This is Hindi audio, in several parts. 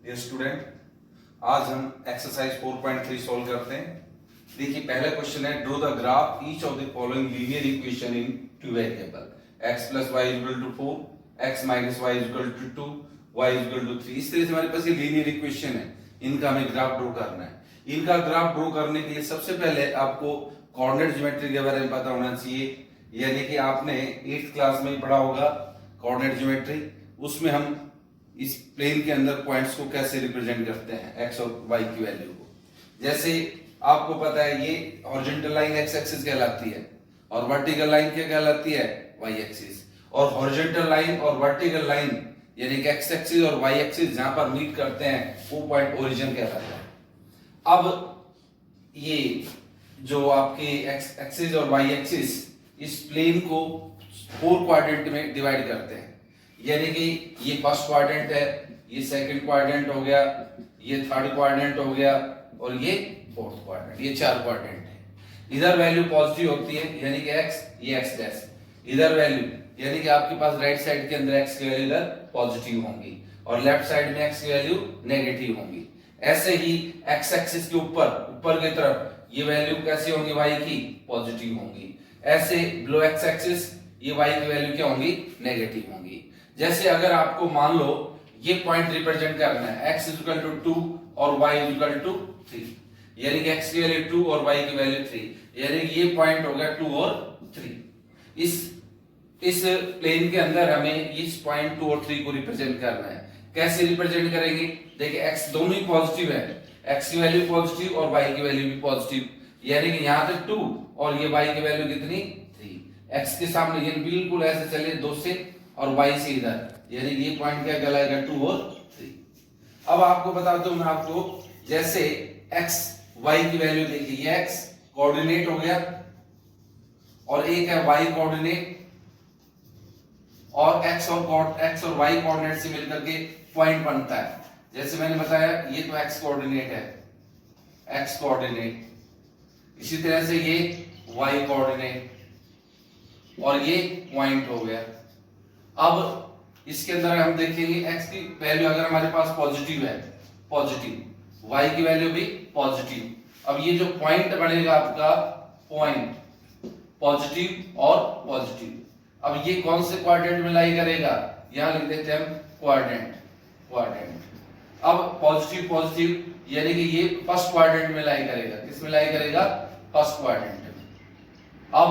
डियर स्टूडेंट, आज हम एक्सरसाइज 4.3 सॉल्व करते हैं। देखिए पहला क्वेश्चन है, draw the graph each of the following linear equation in two variable x + y = 4, x - y = 2, y = 3। इस तरह से हमारे पास ये लीनियर इक्वेशन है, इनका हमें ग्राफ ड्रॉ करना है। इनका ग्राफ ड्रॉ करने के लिए सबसे पहले आपको कोऑर्डिनेट ज्योमेट्री के बारे में पता होना चाहिए, यानी कि आपने 8th क्लास में ही पढ़ा होगा कोऑर्डिनेट ज्योमेट्री। उसमें हम इस प्लेन के अंदर पॉइंट्स को कैसे रिप्रेजेंट करते हैं, एक्स और वाई की वैल्यू को। जैसे आपको पता है ये हॉरिजॉन्टल लाइन एक्स एक्सिस कहलाती है और वर्टिकल लाइन क्या कहलाती है, वाई एक्सिस। और हॉरिजॉन्टल लाइन और वर्टिकल लाइन यानी कि एक्स एक्सिस और वाई एक्सिस जहां पर मीट करते हैं वो पॉइंट ओरिजिन कहलाता है। अब ये जो आपके एक्स एक्सिस और वाई एक्सिस इस प्लेन को 4 क्वाड्रेंट में डिवाइड करते हैं, यानी कि ये फर्स्ट क्वाड्रेंट है, ये सेकंड क्वाड्रेंट हो गया, ये थर्ड क्वाड्रेंट हो गया और ये फोर्थ क्वाड्रेंट, ये 4 क्वाड्रेंट है। इधर वैल्यू पॉजिटिव होती है यानी कि x, ये x डैश। इधर वैल्यू यानी कि आपके पास राइट साइड के अंदर x की वैल्यू इधर पॉजिटिव होंगी और लेफ्ट साइड में x की वैल्यू नेगेटिव होंगी। ऐसे ही x एक्सिस के ऊपर की तरफ ये वैल्यू कैसी होंगी, y की पॉजिटिव होंगी। ऐसे बिलो x एक्सिस ये y की वैल्यू क्या होंगी, नेगेटिव होंगी। जैसे अगर आपको मान लो ये पॉइंट रिप्रेजेंट करना है x = 2 और y = 3, यानी कि x की वैल्यू 2 और y की वैल्यू 3, यानी कि ये पॉइंट हो गया 2 और 3। इस प्लेन के अंदर हमें इस पॉइंट 2 और 3 को रिप्रेजेंट करना है। कैसे रिप्रेजेंट करेंगे, देखिए x दोनों ही पॉजिटिव है, x की वैल्यू पॉजिटिव और y की वैल्यू भी पॉजिटिव, यानी कि यहां तक 2 और ये y की वैल्यू कितनी, 3। x के सामने ये बिल्कुल ऐसे चले 2 से और y से इधर, यानी ये पॉइंट क्या कहलाएगा, 2 और 3। अब आपको बताता हूं मैं आपको, जैसे x y की वैल्यू देखिए, ये x कोऑर्डिनेट हो गया और एक है y कोऑर्डिनेट, और x और y कोऑर्डिनेट से मिलकर के पॉइंट बनता है। जैसे मैंने बताया ये तो x कोऑर्डिनेट है, x कोऑर्डिनेट, इसी तरह से ये y कोऑर्डिनेट और ये पॉइंट हो गया। अब इसके अंदर हम देखेंगे x की वैल्यू अगर हमारे पास पॉजिटिव है, पॉजिटिव, y की वैल्यू भी पॉजिटिव। अब ये जो पॉइंट बनेगा आपका, पॉइंट पॉजिटिव और पॉजिटिव, अब ये कौन से क्वाड्रेंट में लाई करेगा, यहां लिख देते हैं हम क्वाड्रेंट। अब पॉजिटिव पॉजिटिव यानी कि ये फर्स्ट क्वाड्रेंट में लाई करेगा, किसमें लाई करेगा, फर्स्ट क्वाड्रेंट में। अब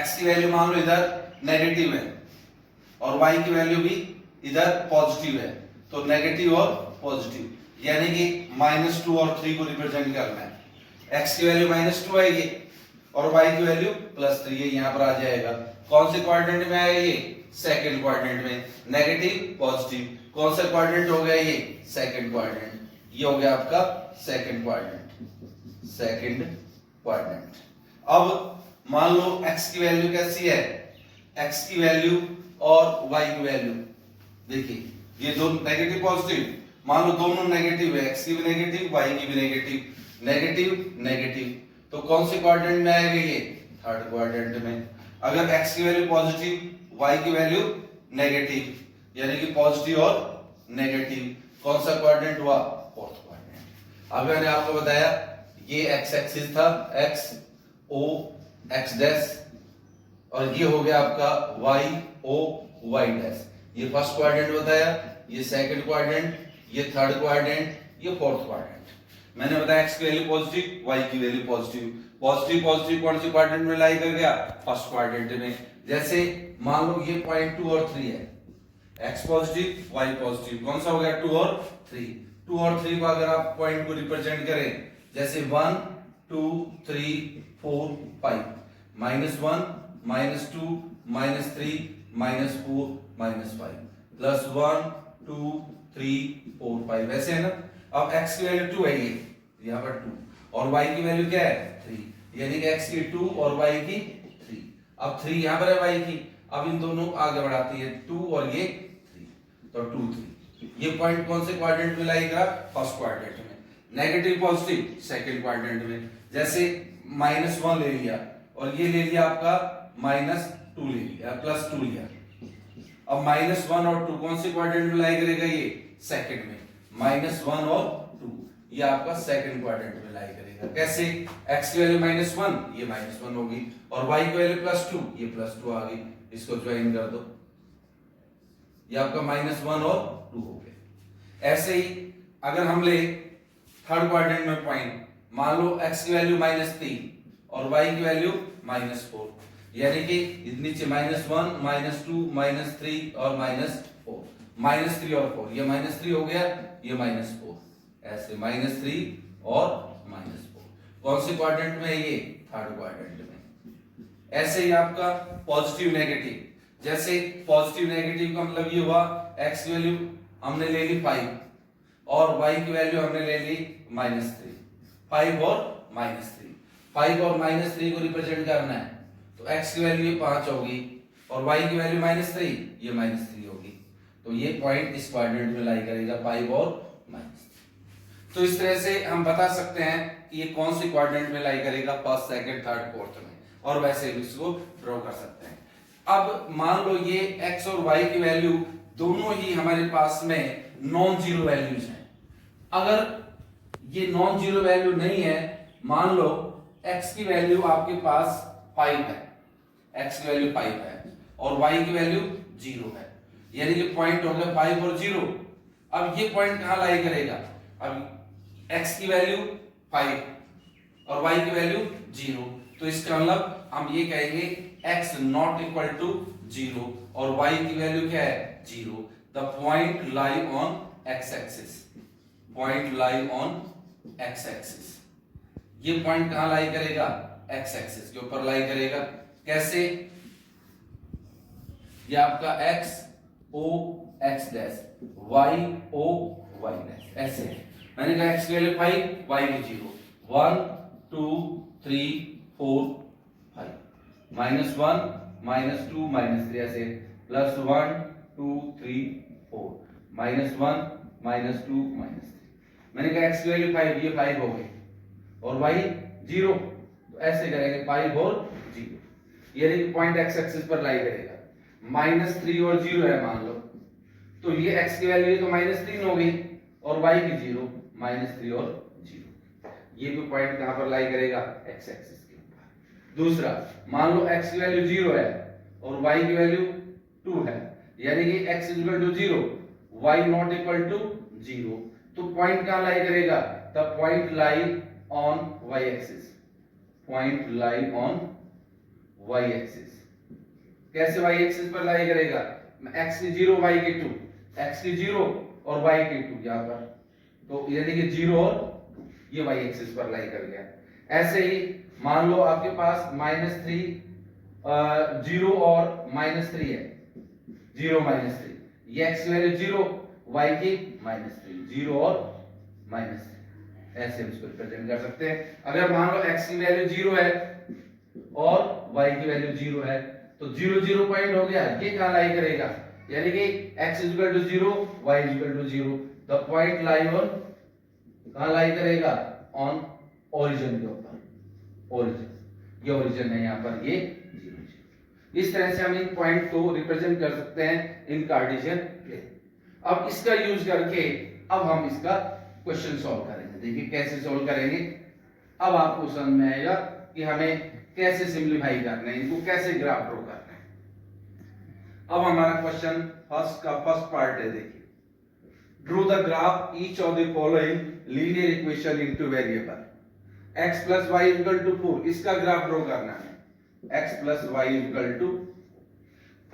x की वैल्यू मान लो इधर नेगेटिव है और y की वैल्यू भी इधर पॉजिटिव है, तो नेगेटिव और पॉजिटिव, यानी कि -2 और 3 को रिप्रेजेंट करना है। x की वैल्यू -2 है ये और y की वैल्यू +3 है, यहां पर आ जाएगा। कौन से क्वाड्रेंट में आएगा ये, सेकंड क्वाड्रेंट में, नेगेटिव पॉजिटिव, कौन सा क्वाड्रेंट हो गया ये, सेकंड क्वाड्रेंट, ये हो गया आपका सेकंड क्वाड्रेंट। अब मान लो x की वैल्यू कैसी है, x की वैल्यू और y की वैल्यू देखिए, ये दो नेगेटिव पॉजिटिव, मान लो दोनों नेगेटिव है, x की भी नेगेटिव y की भी नेगेटिव, तो कौन से क्वाड्रेंट में आएगा ये, थर्ड क्वाड्रेंट में। अगर x की वैल्यू पॉजिटिव y की वैल्यू नेगेटिव, यानी कि पॉजिटिव और नेगेटिव, कौन सा क्वाड्रेंट हुआ, फोर्थ क्वाड्रेंट। अब मैंने आपको बताया ये x एक्सिस था, x o x डैश, और ये हो गया आपका y o y डैश। ये फर्स्ट क्वाड्रेंट बताया, ये सेकंड क्वाड्रेंट, ये थर्ड क्वाड्रेंट, ये फोर्थ क्वाड्रेंट। मैंने बताया x की वैल्यू पॉजिटिव, y की वैल्यू पॉजिटिव, पॉजिटिव कौन से क्वाड्रेंट में लाई कर गया, फर्स्ट क्वाड्रेंट में। जैसे मान लो ये पॉइंट 2 और 3 है, x पॉजिटिव y पॉजिटिव, कौन सा हो गया, 2 और 3। 2 और 3 को अगर आप पॉइंट को रिप्रेजेंट करें, जैसे 1 2 3 4 5, -1 -2 -3 -4 -5, +1 2 3 4 5, ऐसे है ना। अब x की वैल्यू 2 है, ये यहाँ पर 2, और y की वैल्यू क्या है, 3, यानी कि x की 2 और y की 3। अब 3 यहाँ पर है y की, अब इन दोनों आगे बढ़ाती है, 2 और ये 3, तो 2 3। ये पॉइंट कौन से क्वाड्रेंट में लाई करा, फर्स्ट क्वाड्रेंट में। नेगेटिव पॉजिटिव सेकंड क्वाड्रेंट में। जैसे -1 ले लिया और ये ले लिया आपका -2 ले लिया, +2 लिया। अब -1 और 2 कौन से क्वाड्रेंट में लाई करेगा, ये सेकंड में। -1 और 2, ये आपका सेकंड क्वाड्रेंट में लाई करेगा। कैसे? x की वैल्यू -1, ये -1 होगी, और y की वैल्यू +2, ये +2 आ गई, इसको ज्वाइन कर दो, ये आपका -1 और 2 हो गया। ऐसे ही अगर हम ले थर्ड क्वाड्रेंट में पॉइंट, मान लो x की वैल्यू -3 और y की वैल्यू -4, यानी कि नीचे -1 -2 -3 और -4, -3 और 4, ये -3 हो गया, ये -4, ऐसे -3 और -4। कौन सी क्वाड्रेंट में है? ये थर्ड क्वाड्रेंट में। ऐसे ही आपका पॉजिटिव नेगेटिव, जैसे पॉजिटिव नेगेटिव का मतलब ये हुआ x की वैल्यू हमने ले ली 5 और y की वैल्यू हमने ले ली -3, 5 और -3, 5 और -3 को रिप्रेजेंट करना है तो x की वैल्यू 5 होगी और y की वैल्यू -3, ये -3 होगी, तो ये पॉइंट इस क्वाड्रेंट में लाई करेगा 5 और -3। तो इस तरह से हम बता सकते हैं कि ये कौन सी क्वाड्रेंट में लाई करेगा, फर्स्ट, सेकंड, थर्ड, फोर्थ में, और वैसे भी इसको ड्रॉ कर सकते हैं। अब मान लो ये x और y की वैल्यू दोनों ही हमारे पास में नॉन जीरो वैल्यूज हैं। अगर ये नॉन जीरो वैल्यू नहीं है, मान लो x की वैल्यू आपके पास 5 है, x की वैल्यू 5 है और y की वैल्यू 0 है, यानी कि पॉइंट हो गया 5 और 0। अब ये पॉइंट कहां लाई करेगा? अब x की वैल्यू 5 और y की वैल्यू 0, तो इसका मतलब हम ये कहेंगे x नॉट इक्वल टू 0 और y की वैल्यू क्या है? 0। The point lie on x axis, point lie on x axis. ये पॉइंट कहां लाई करेगा? x एक्सिस के ऊपर लाई करेगा। कैसे? ये आपका x o x dash, y o y dash, ऐसे है। मैंने कहा x की वैल्यू 5, y की 0, 1 2 3 4 5, -1 -2 -3, ऐसे +1 2 3 4, -1 -2 -3। मैंने कहा x की वैल्यू 5, ये 5 हो गई और y 0, तो ऐसे करेंगे 5 और 0, यानी कि पॉइंट x एक्सिस पर लाई करेगा। -3 और 0 है मान लो, तो ये x की वैल्यू तो -3 हो गई और y की 0, -3 और 0, ये भी पॉइंट कहां पर लाई करेगा? x एक्सिस के ऊपर। दूसरा, मान लो x की वैल्यू 0 है और y की वैल्यू 2 है, यानी कि x equal to 0, y not equal to 0, तो पॉइंट कहां लाई करेगा? The point lie on y axis, point lie on y axis. कैसे y एक्सिस पर लाई करेगा? x की 0 y की 2, x की 0 और y की 2 यहां पर, तो यानी कि 0 और 2, ये y एक्सिस पर लाई कर गया। ऐसे ही मान लो आपके पास -3 0 और -3 है, 0 -3, ये x की वैल्यू 0, y की -3, 0 और -3, ऐसे हम इसको रिप्रेजेंट कर सकते हैं। अगर मान लो x की वैल्यू 0 है और y की वैल्यू 0 है, तो 0 0 पॉइंट हो गया, ये कहां लाई करेगा? यानी कि x equal to 0, y equal to 0, the point lie on, कहां लाई करेगा? ऑन ओरिजिन के ऊपर, ओरिजिन, ये ओरिजिन है यहां पर, ये 0 0। इस तरह से हम इन पॉइंट को रिप्रेजेंट कर सकते हैं इन कार्टेशियन प्लेन। अब इसका यूज करके अब हम इसका क्वेश्चन सॉल्व करेंगे। देखिए कैसे सॉल्व करेंगे, अब आपको समझ में आएगा कि हमें कैसे सिंपलीफाई करना है, इनको कैसे ग्राफ ड्रॉ करना है। अब हमारा क्वेश्चन फर्स्ट पार्ट है, देखिए, draw the graph each of the following linear equation into variable x + y = 4, इसका ग्राफ ड्रॉ करना है। x + y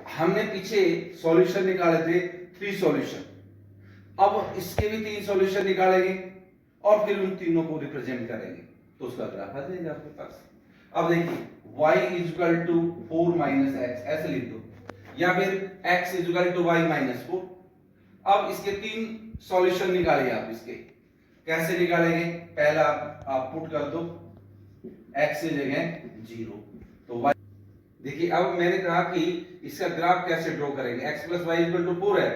= हमने पीछे सॉल्यूशन निकाले थे 3 सॉल्यूशन, अब इसके भी 3 सॉल्यूशन निकालेंगे और फिर उन तीनों को रिप्रेजेंट करेंगे, तो उसका ग्राफ आ जाएगा आपके पास। अब देखिए y = 4 - x, ऐसे लिख दो, या फिर x = y - 4। अब इसके 3 सॉल्यूशन निकालिए आप। इसके कैसे निकालेंगे? पहला आप पुट कर दो x की जगह 0, तो y, देखिए अब मैंने कहा कि इसका ग्राफ कैसे ड्रॉ करेंगे। x + y = 4 है,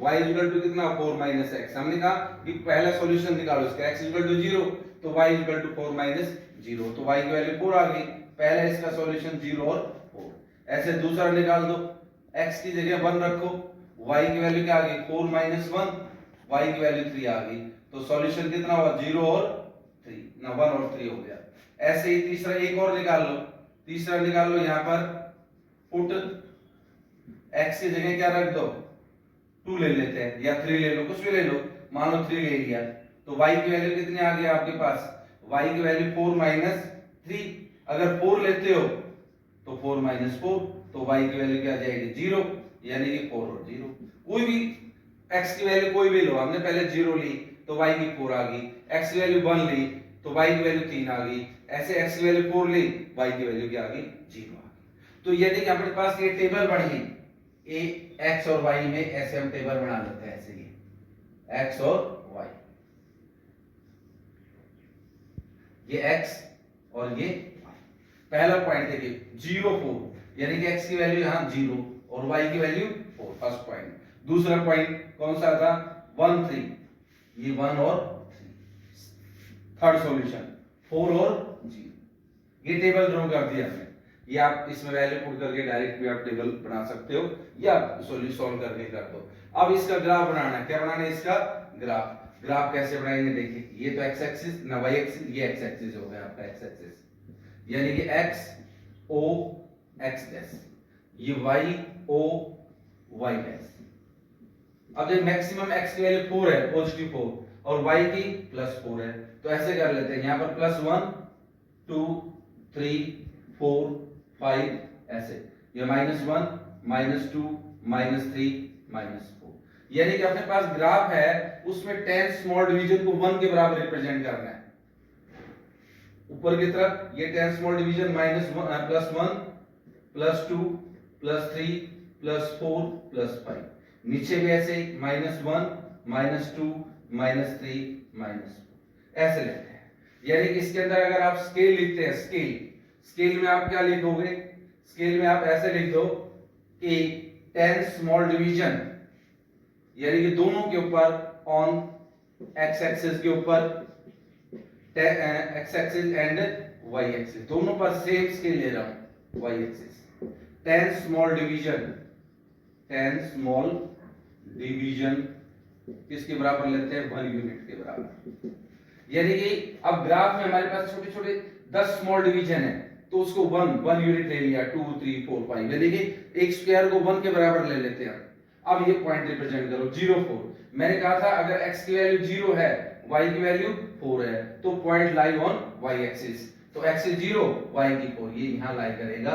y = कितना? 4 - x। हमने कहा कि पहला सॉल्यूशन निकालो इसका, x = 0, तो y = 4 - 0, तो y की वैल्यू 4 आ गई। पहला इसका सॉल्यूशन 0 और 4। ऐसे दूसरा निकाल दो, x की जगह 1 रखो, y की वैल्यू क्या आ गई? 4 - 1, y की वैल्यू 3 आ गई, तो सॉल्यूशन कितना हुआ 0 और 3 ना 1 और 3 हो गया। ऐसे ही तीसरा एक और निकाल लो, तीसरा निकाल लो, यहाँ पर पुट x की जगह क्या रख दो 2 ले लेते हैं या 3 ले लो, कुछ भी ले लो, मान लो 3 ले लिया, तो y की वैल्यू कितनी आ गई आपके पास, y की वैल्यू 4 माइनस 3, अगर 4 लेते हो तो 4 माइनस 4, तो y की वैल्यू क्या आ जाएगी 0, यानी कि 4 और 0। कोई भी x की वैल्यू कोई भी लो, हमने पहले 0 ली तो y की 4 आ गई, x की वैल्यू 1 ली तो y की वैल्यू 3 आ गई, ऐसे x की वैल्यू 4 ली, y की वैल्यू क्या आ गई 0 आ गई। तो यानी कि हमारे पास ये टेबल बन गई, ए x और y में ऐसे हम टेबल बना लेते हैं, ऐसे ये x और y, ये x और ये y। पहला पॉइंट देखिए 0 4, यानी कि x की वैल्यू यहां 0 और y की वैल्यू 4, फर्स्ट पॉइंट। दूसरा पॉइंट कौन सा था 1 3, ये 1 और 3। थर्ड सॉल्यूशन 4 और 0, ये टेबल ड्रॉ कर दिया हमने, ये आप इसमें वैल्यू पुट करके डायरेक्ट भी आप टेबल बना सकते हो या सॉल्यूशन सॉल्व करके कर दो। अब इसका ग्राफ बनाना है, क्या बनाना है इसका ग्राफ। ग्राफ कैसे बनाएंगे देखिए, ये तो x एक्सिस ना y एक्सिस, ये x एक्सिस हो गया आपका x एक्सिस, यानी कि x o x डैश, ये y o y डैश। अब ये मैक्सिमम x की वैल्यू 4 है, पॉजिटिव 4, और y की +4 है, तो ऐसे कर लेते हैं, यहां पर +1 2 3 4 5, ऐसे ये -1 -2 -3 -4, यानी कि अपने पास ग्राफ है, उसमें 10 स्मॉल डिवीजन को 1 के बराबर रिप्रेजेंट करना है। ऊपर की तरफ ये 10 स्मॉल डिवीजन -1 +1 +2 +3 +4 +5, नीचे भी ऐसे ही -1 -2 -3 -4, ऐसे लेते हैं। यानी कि इसके अंदर अगर आप स्केल लिखते हैं, स्केल में आप क्या लिखोगे, स्केल में आप ऐसे लिख दो कि 10 स्मॉल डिवीजन, यानी कि दोनों के ऊपर ऑन x एक्सिस के ऊपर x axis and y axis, दोनों पर सेम स्केल ले रहा हूं, y axis 10 small division, 10 small division किसके बराबर लेते हैं 1 यूनिट के बराबर। यानी कि अब ग्राफ में हमारे पास छोटे छोटे 10 स्मॉल डिवीजन है, तो उसको 1 यूनिट ले लिया, 2 3 4 5, यानी कि एक स्क्वायर को 1 के बराबर ले लेते हैं। अब ये पॉइंट रिप्रेजेंट करो 0 4, मैंने कहा था अगर x की वैल्यू 0 है, y की वैल्यू 4 है, तो point lie on y axis, तो x is 0 y की 4, ये यहां लाई करेगा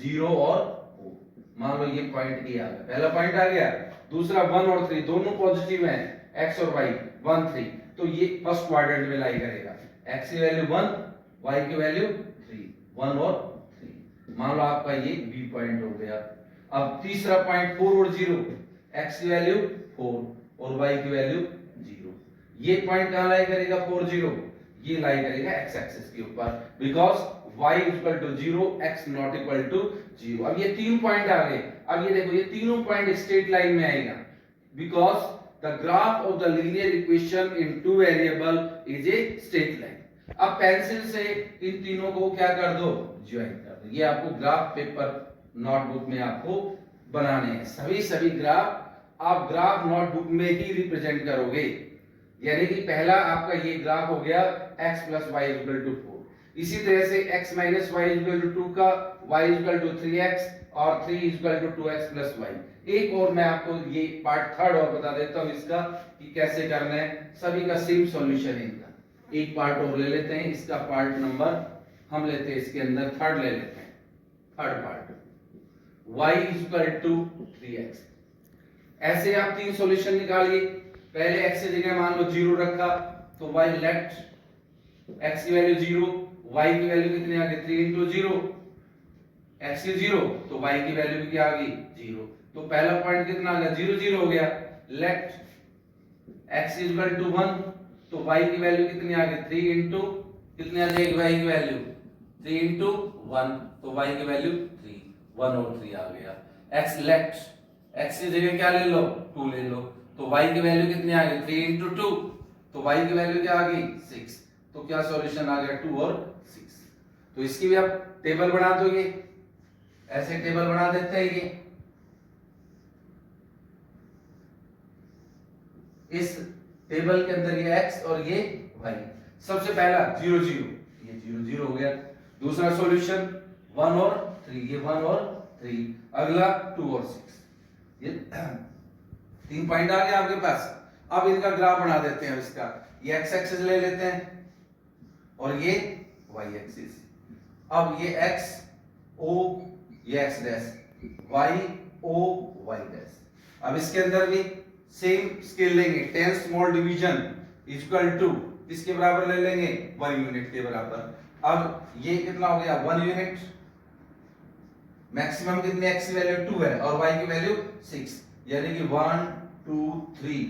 0 और 4। मान लो ये पॉइंट ए आ गया, पहला पॉइंट आ गया। दूसरा 1 और 3 दोनों पॉजिटिव हैं, x और y 1 3, तो ये फर्स्ट क्वाड्रेंट में लाई करेगा, x की वैल्यू 1 y की वैल्यू 3, 1 और 3, मान लो आपका ये बी पॉइंट हो गया। अब तीसरा पॉइंट 4 और 0, x की वैल्यू 4 और y की वैल्यू 0, ये पॉइंट कहां लाई करेगा 4 0, ये लाई करेगा x एक्सिस के ऊपर, because y equal to 0 x not equal to 0। अब ये तीन पॉइंट आ गए, अब ये देखो ये तीनों पॉइंट स्ट्रेट लाइन में आएगा, because the graph of the linear equation in two variable is a straight line. अब पेंसिल से इन तीनों को क्या कर दो ज्वाइन कर दो, ये आपको ग्राफ पेपर नोटबुक में आपको बनाने हैं, सभी ग्राफ आप ग्राफ नोटबुक में ही रिप्रेजेंट करोगे। यानी कि पहला आपका ये ग्राफ हो गया x + y = 4, इसी तरह से x - y = 2 का y = 3x और 3 = 2x + y। एक और मैं आपको ये पार्ट थर्ड और बता देता हूं इसका कि कैसे करना है, सभी का सेम सॉल्यूशन है इनका। एक पार्ट और ले लेते हैं, इसका पार्ट नंबर हम लेते हैं, इसके अंदर थर्ड ले लेते हैं, थर्ड पार्ट y = 3x। ऐसे आप तीन सॉल्यूशन निकालिए, पहले x की जगह मान लो 0 रखा, तो y लेफ्ट, x की वैल्यू 0, y की वैल्यू कितनी आ गई 3 * 0, x की 0 तो y की वैल्यू भी क्या आ गई 0, तो पहला पॉइंट कितना आ गया 0 0 हो गया। लेफ्ट x = 1, तो y की वैल्यू कितनी आ गई 3 * कितनी आ जाएगी y की वैल्यू 3 * 1, तो y की वैल्यू 3, 1 और 3 आ गया। x लेफ्ट, x की जगह क्या ले लो 2 ले लो, तो y की वैल्यू कितनी आ गई 3 * 2, तो y की वैल्यू क्या आ गई 6, तो क्या सॉल्यूशन आ गया 2 और 6। तो इसकी भी आप टेबल बना दोगे, ऐसे टेबल बना देते हैं, इस टेबल के अंदर ये x और ये y। सबसे पहला 0 0, ये 0 0 हो गया। दूसरा सॉल्यूशन 1 और 3, ये 1 और 3। अगला 2 और 6, ये 3 पॉइंट आ गया आपके पास। अब इनका ग्राफ बना देते हैं। इसका ये x एक्सिस ले लेते हैं और ये y एक्सिस। अब ये x o, ये x dash, y o y dash. अब इसके अंदर भी सेम स्केल लेंगे, 10 स्मॉल डिवीजन इक्वल टू किसके बराबर ले लेंगे, 1 यूनिट के बराबर। अब ये कितना हो गया, 1 यूनिट। मैक्सिमम कितने, x की वैल्यू 2 है और y की वैल्यू 6, यानी कि 1 2 3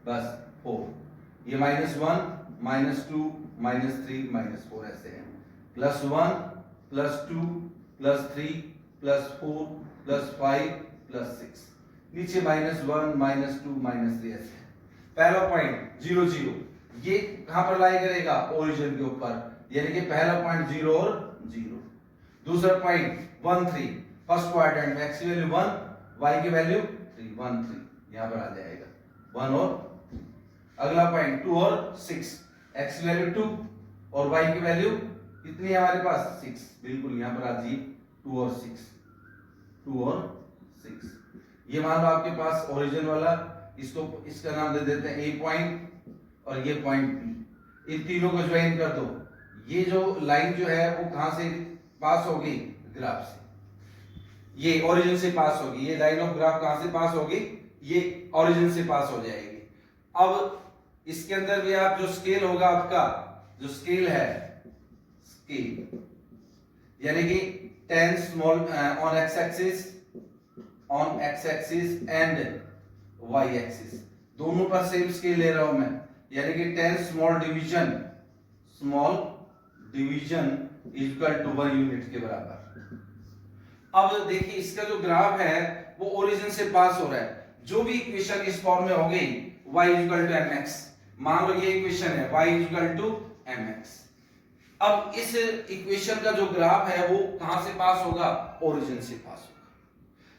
बस 4। ये -1 -2 -3 -4 ऐसे है। +1 +2 +3 +4 +5 +6, नीचे -1 -2 -3 ऐसे है। पहला पॉइंट 0 0, ये कहां पर लाई करेगा, ओरिजिन के ऊपर, यानी कि पहला पॉइंट 0 और 0। दूसरा पॉइंट 1 3, फर्स्ट क्वाड्रेंट में x की वैल्यू 1, y की वैल्यू 3, 1 3 यहां पर आ जाएगा 1 और 2। अगला पॉइंट 2 और 6, x की वैल्यू 2 और y की वैल्यू कितनी है हमारे पास, 6, बिल्कुल यहां पर आ जाइए 2 और 6, 2 और 6। ये मान लो आपके पास ओरिजिन वाला, इसको इसका नाम दे देते हैं a पॉइंट और ये पॉइंट b। इन तीनों को ज्वाइन कर दो। ये जो लाइन जो है वो कहां से पास होगी, ग्राफ से, ये ओरिजिन से पास होगी। ये लाइन ऑफ ग्राफ कहां से पास होगी, ये ओरिजिन से पास हो जाएगी। अब इसके अंदर भी आप जो स्केल होगा, आपका जो स्केल है, स्केल यानी कि 10 small on x axis and y axis, दोनों पर सेम स्केल ले रहा हूं मैं, यानी कि 10 small division equal to 1 unit के बराबर। अब देखिए इसका जो ग्राफ है वो ओरिजिन से पास हो रहा है। जो भी इक्वेशन इस फॉर्म में हो गई, y इक्वल टू mx, मान लो ये इक्वेशन है y इक्वल टू mx। अब इस इक्वेशन का जो ग्राफ है वो कहां से पास होगा, ओरिजिन से पास होगा,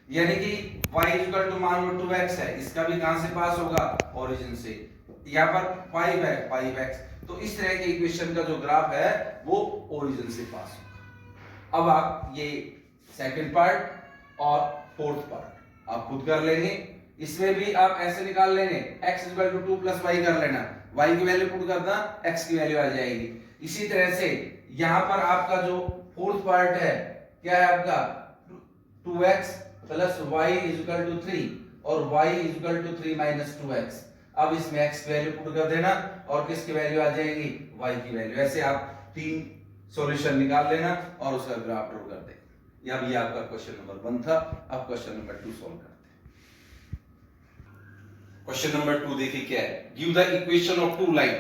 यानी कि y इक्वल टू मान लो 2x है, इसका भी कहां से पास होगा, ओरिजिन से। यहां पर 5 है, 5x, तो इस तरह के इक्वेशन का जो ग्राफ है वो ओरिजिन से पास होगा। अब आप ये सेकंड पार्ट और फोर्थ पार्ट आप खुद कर लेंगे। इसमें भी आप ऐसे निकाल लेंगे, x equal to 2 plus y कर लेना, y की वैल्यू पुट करना, x की वैल्यू आ जाएगी। इसी तरह से यहां पर आपका जो फोर्थ पार्ट है क्या है आपका, 2x plus y equal to 3 और y equal to 3 minus 2x। अब इसमें x की वैल्यू पुट कर देना और किसकी वैल्यू आ जाएगी, y की वैल्यू। ऐसे आप 3 सॉल्यूशन निकाल लेना और उसका ग्राफ ड्रॉ कर देना। यह भी आपका क्वेश्चन नंबर 1 था। अब क्वेश्चन नंबर 2 सॉल्व करते हैं। क्वेश्चन नंबर 2 देखिए क्या है, give the equation of two line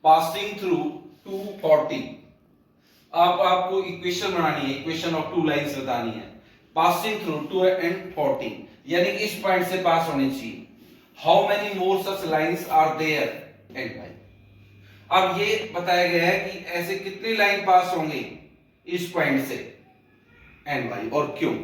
passing through 240। अब आपको इक्वेशन बनानी है, इक्वेशन ऑफ टू लाइंस बतानी है, पासिंग थ्रू 2 and 40, यानी कि इस पॉइंट से पास होनी चाहिए। How many more such lines are there and why. अब ये बताया गया है कि ऐसे कितनी लाइन पास होंगी इस पॉइंट से एंड वाई, और क्यों।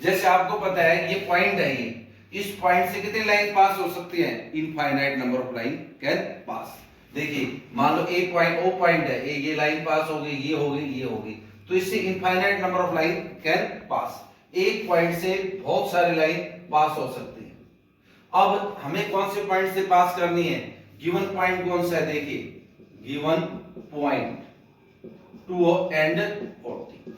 जैसे आपको पता है ये पॉइंट है, ये इस पॉइंट से कितनी लाइन पास हो सकती है, infinite number of line can pass. देखिए मान लो ए पॉइंट, ओ पॉइंट है, ये लाइन पास हो गई, ये हो गई, ये हो गई, तो इससे infinite number of line can pass. एक पॉइंट से बहुत सारी लाइन पास हो सकती है। अब हमें कौन से पॉइंट से पास करनी है, गिवन पॉइंट कौन सा है, देखिए गिवन पॉइंट 2 and 40।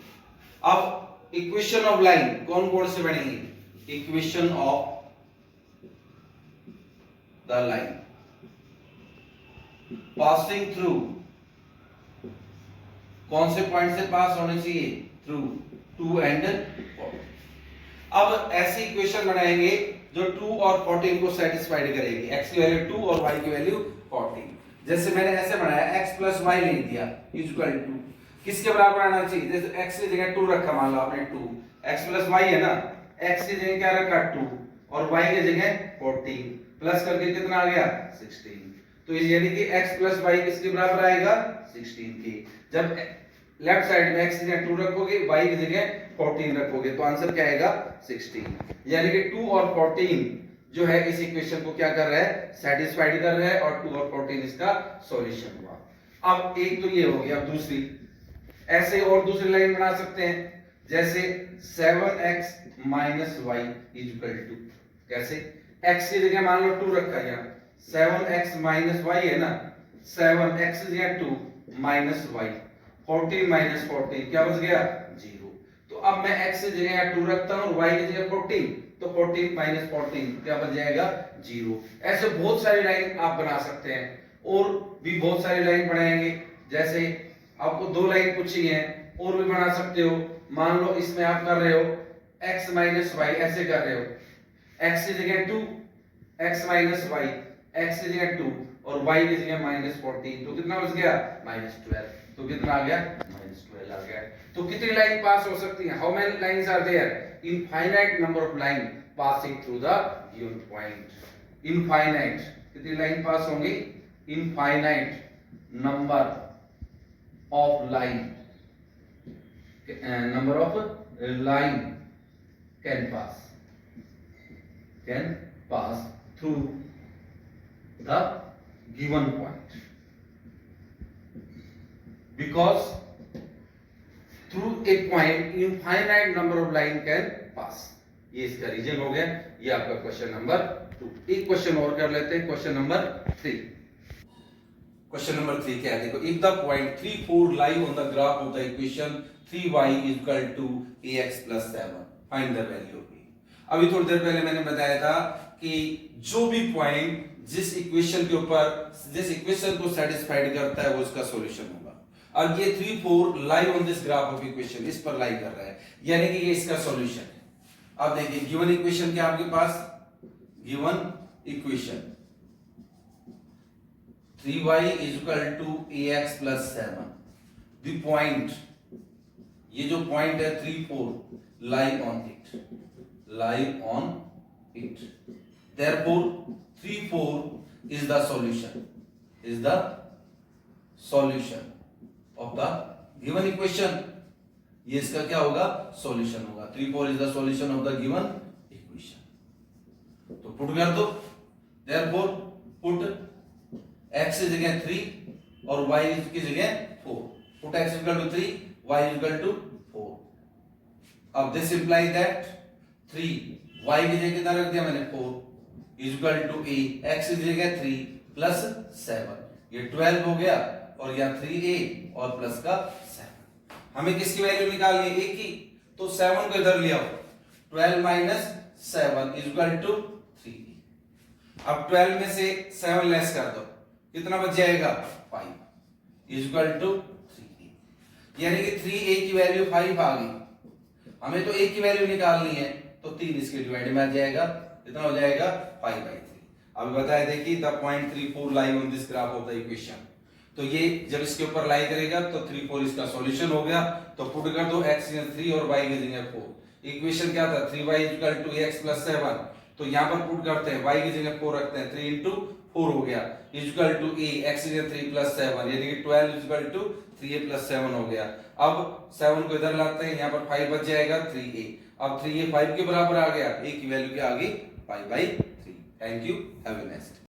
अब इक्वेशन ऑफ लाइन कौन कौन से बनेगी, equation of the line passing through, कौन से पॉइंट से पास होने चाहिए, थ्रू 2 and 40। अब ऐसी इक्वेशन बनाएंगे जो 2 और 14 को सेटिस्फाइड करेगी, x की वैल्यू 2 और y की वैल्यू 14। जैसे मैंने ऐसे बनाया, x प्लस y लिख दिया इक्वल टू किसके बराबर आना चाहिए, जैसे x की जगह 2 रखा, मान लो आपने 2, x प्लस y है ना, x की जगह क्या रखा 2 और y की जगह 14, प्लस करके कितना आ गया 16। तो यानी कि x प्लस y किसके बराबर आएगा, 16 की। जब लेफ्ट साइड में x की जगह 2 रखोगे, y की जगह 14 रखोगे, तो आंसर क्या आएगा 16। यानी कि 2 और 14 जो है इस इक्वेशन को क्या कर रहा है, सेटिस्फाइड कर रहा है, और 2 और 14 इसका सॉल्यूशन हुआ। अब एक तो ये हो गया। अब दूसरी, ऐसे और दूसरी लाइन बना सकते हैं, जैसे 7x minus y is equal to, कैसे, x की जगह मान लो 2 रखा है, यहाँ 7x माइनस वाई है ना, 7x की जगह 2 माइनस वाई, 14 माइनस 14 क्या बच गया, 0। तो अब मैं x की जगह 2 रखता हूँ और y की जगह 14, तो 14 माइनस 14 क्या बच जाएगा, 0। ऐसे बहुत सारी लाइन आप बना सकते हैं, और भी बहुत सारी लाइन बनाएंगे। जैसे आपको 2 लाइन पूछी है, और भी बना सकते हो। मान लो इसमें आप कर रहे हो x माइनस वाई, ऐसे कर रहे हो, x की जगह 2 x माइनस वाई, x की जगह 2 और y की जगह माइनस 14, तो कितना बच गया, माइनस 12। तो कितना आ गया, माइनस 12 आ गया। तो कितनी लाइन पास हो सकती है, how many lines are there, infinite number of line passing through the given point. Infinite, कितनी लाइन पास होंगी, infinite number of line, number of line can pass through the given point, because through a point infinite number of line can pass। ये इसका रीजन हो गया। ये आपका क्वेश्चन नंबर 2। एक क्वेश्चन और कर लेते हैं, क्वेश्चन नंबर 3। क्वेश्चन नंबर 3 क्या है, देखो, if the point 3, 4 lie on the graph of the equation 3y is equal to ax plus 7, find the value of a। अभी थोड़ी देर पहले मैंने बताया था कि जो भी पॉइंट जिस इक्वेशन के ऊपर, जिस इक्वेशन को सेटिस्फाइड करता है, वो उसका सॉल्यूशन होगा। अब ये 3, 4 lie on this graph of equation, इस पर लाई कर रहा है, यानी कि ये इसका सॉल्यूशन है। अब देखिए, गिवन इक्वेशन क्या आपके पास, given equation 3y is equal to ax plus 7, the point, ये जो पॉइंट है 3, 4 lie on it, lie on it, therefore 3, 4 is the solution, is the solution of the given equation। ये इसका क्या होगा, सॉल्यूशन होगा। 3, 4 is the solution of the given equation। तो पुट कर दो, therefore put x की जगह 3 और y की जगह 4, put x equal to 3, y equal to 4। अब this implies that 3 y की जगह कितना रख दिया मैंने, 4 is equal to a, x की जगह 3 प्लस 7, ये 12 हो गया, और यहाँ 3a और प्लस का 7। हमें किसकी वैल्यू निकालनी है, a की, तो 7 को इधर ले आओ, 12 minus 7 is equal to 3a। अब 12 में से 7 लेस कर दो, कितना बच जाएगा, 5 is equal to 3a, यानी कि 3a की वैल्यू 5 आ गई। हमें तो a की वैल्यू निकालनी है, तो 3 इसके डिवाइड में आ जाएगा, कितना हो जाएगा, 5/3। अब बताया देखिए, the point 3, 4 lie on this graph of the equation, तो ये जब इसके ऊपर लाई करेगा तो 3, 4 इसका सॉल्यूशन हो गया। तो पुट कर दो, x की जगह 3 और y की जगह 4। इक्वेशन क्या था, 3y equal to ax plus 7, तो यहाँ पर पुट करते हैं, y की जगह 4 रखते हैं, 3 into 4 हो गया, इक्वल टू a, x की जगह 3 प्लस 7, यानी कि 12 इक्वल टू 3a प्लस 7 हो गया। अब 7 को इधर लाते हैं, यहाँ पर 5 बच जाएगा, 3a। अब 3a 5 के बराबर आ गया, a की वैल्यू क्या आ गई, 5/3। Thank you, have a nice day.